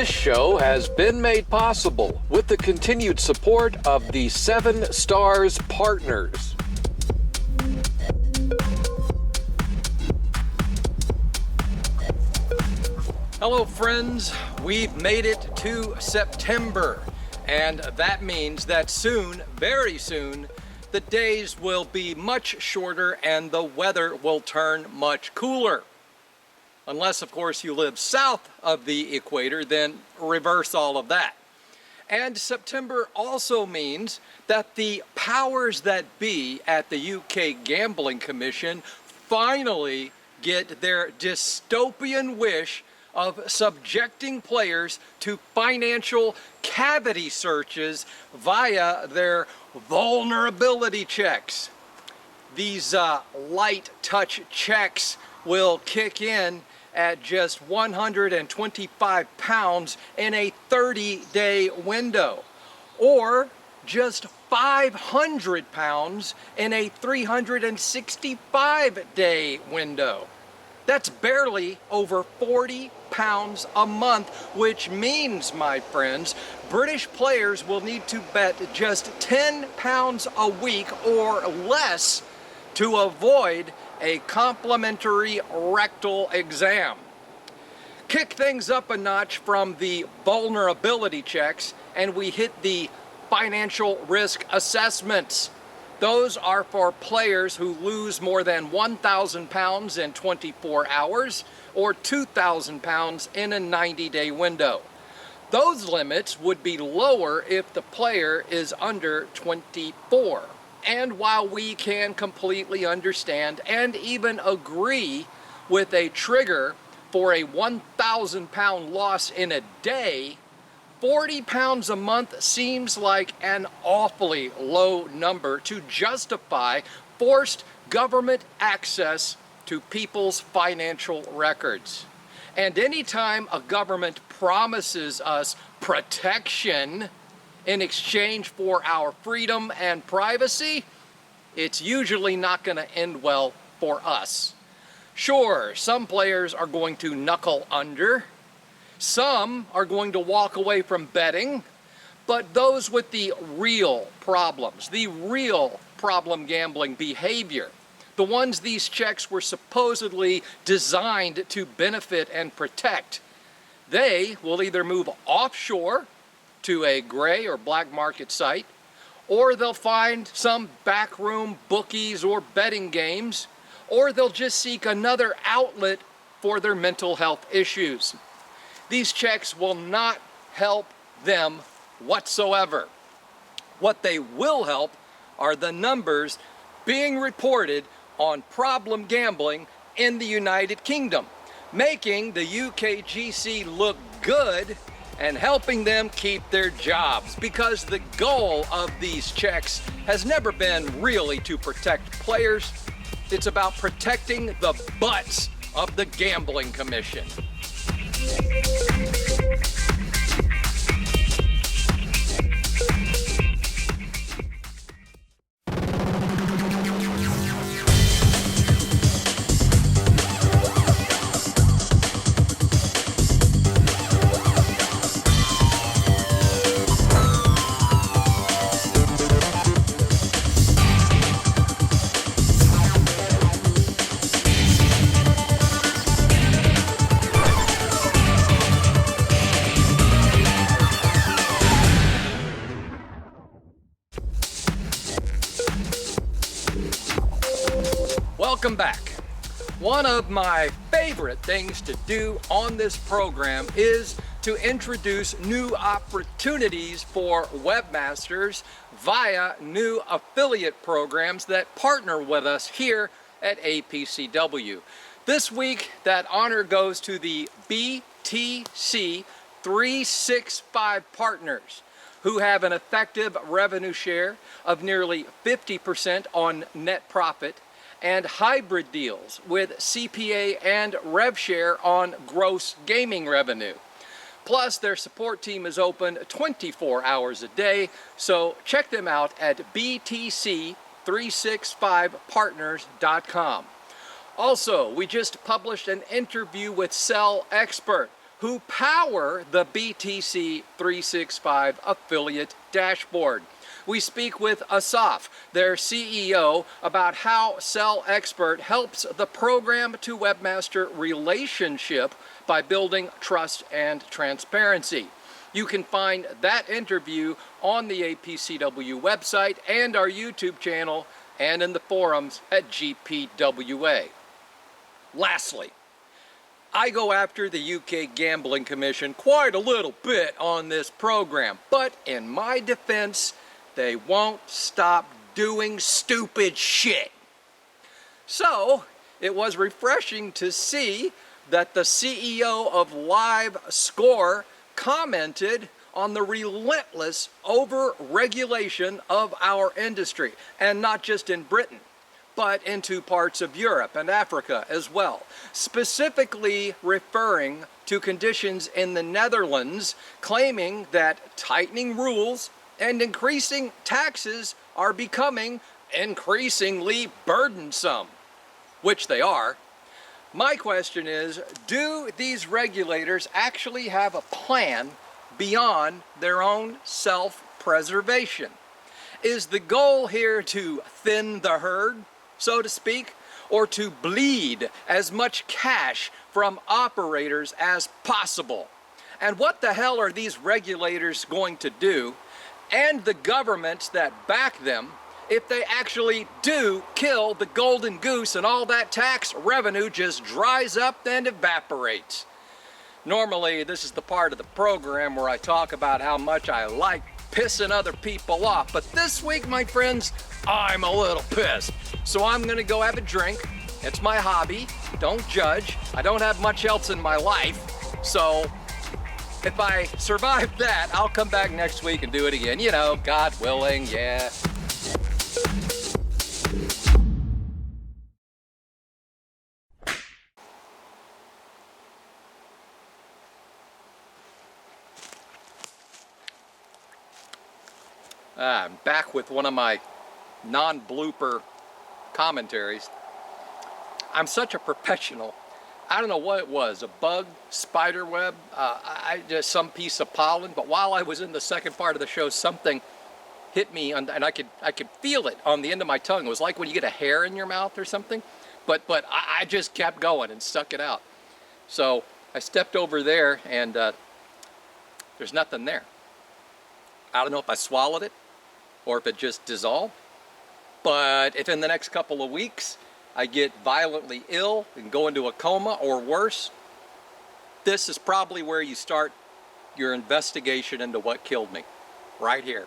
This show has been made possible with the continued support of the 7 Stars Partners. Hello friends, we've made it to September, and that means that soon, very soon, the days will be much shorter and the weather will turn much cooler. Unless, of course, you live south of the equator, then reverse all of that. And September also means that the powers that be at the UK Gambling Commission finally get their dystopian wish of subjecting players to financial cavity searches via their vulnerability checks. These light touch checks will kick in at just £125 in a 30-day window, or just £500 in a 365-day window. That's barely over £40 a month, which means, my friends, British players will need to bet just £10 a week or less to avoid a complimentary rectal exam. Kick things up a notch from the vulnerability checks, and we hit the financial risk assessments. Those are for players who lose more than £1,000 in 24 hours or £2,000 in a 90-day window. Those limits would be lower if the player is under 24. And while we can completely understand and even agree with a trigger for a £1,000 loss in a day, £40 a month seems like an awfully low number to justify forced government access to people's financial records. And anytime a government promises us protection in exchange for our freedom and privacy, it's usually not going to end well for us. Sure, some players are going to knuckle under. Some are going to walk away from betting, but those with the real problems, the real problem gambling behavior, the ones these checks were supposedly designed to benefit and protect, they will either move offshore to a gray or black market site, or they'll find some backroom bookies or betting games, or they'll just seek another outlet for their mental health issues. These checks will not help them whatsoever. What they will help are the numbers being reported on problem gambling in the United Kingdom, making the UKGC look good and helping them keep their jobs, because the goal of these checks has never been really to protect players. It's about protecting the butts of the Gambling Commission. Welcome back. One of my favorite things to do on this program is to introduce new opportunities for webmasters via new affiliate programs that partner with us here at APCW. This week, that honor goes to the BTC 365 partners, who have an effective revenue share of nearly 50% on net profit, and hybrid deals with CPA and rev share on gross gaming revenue. Plus, their support team is open 24 hours a day, so check them out at btc365partners.com. Also, we just published an interview with Sell Expert, who power the BTC 365 affiliate dashboard. We speak with Asaf, their CEO, about how Sell Expert helps the program to webmaster relationship by building trust and transparency. You can find that interview on the APCW website and our YouTube channel and in the forums at GPWA. Lastly, I go after the UK Gambling Commission quite a little bit on this program, but in my defense, they won't stop doing stupid shit. So, it was refreshing to see that the CEO of Live Score commented on the relentless over-regulation of our industry, and not just in Britain, but into parts of Europe and Africa as well, specifically referring to conditions in the Netherlands, claiming that tightening rules and increasing taxes are becoming increasingly burdensome, which they are. My question is, do these regulators actually have a plan beyond their own self-preservation? Is the goal here to thin the herd, so to speak, or to bleed as much cash from operators as possible? And what the hell are these regulators going to do, and the governments that back them, if they actually do kill the golden goose and all that tax revenue just dries up and evaporates? Normally, this is the part of the program where I talk about how much I like pissing other people off, but this week, my friends, I'm a little pissed. So I'm gonna go have a drink. It's my hobby. Don't judge. I don't have much else in my life. So if I survive that, I'll come back next week and do it again. You know, God willing, yeah. I'm back with one of my non-blooper commentaries. I'm such a professional. I don't know what it was, a bug, spider web, just some piece of pollen, but while I was in the second part of the show, something hit me, and I could feel it on the end of my tongue. It was like when you get a hair in your mouth or something, but I just kept going and stuck it out. So I stepped over there, and there's nothing there. I don't know if I swallowed it or if it just dissolved, but if in the next couple of weeks I get violently ill and go into a coma or worse, this is probably where you start your investigation into what killed me, right here.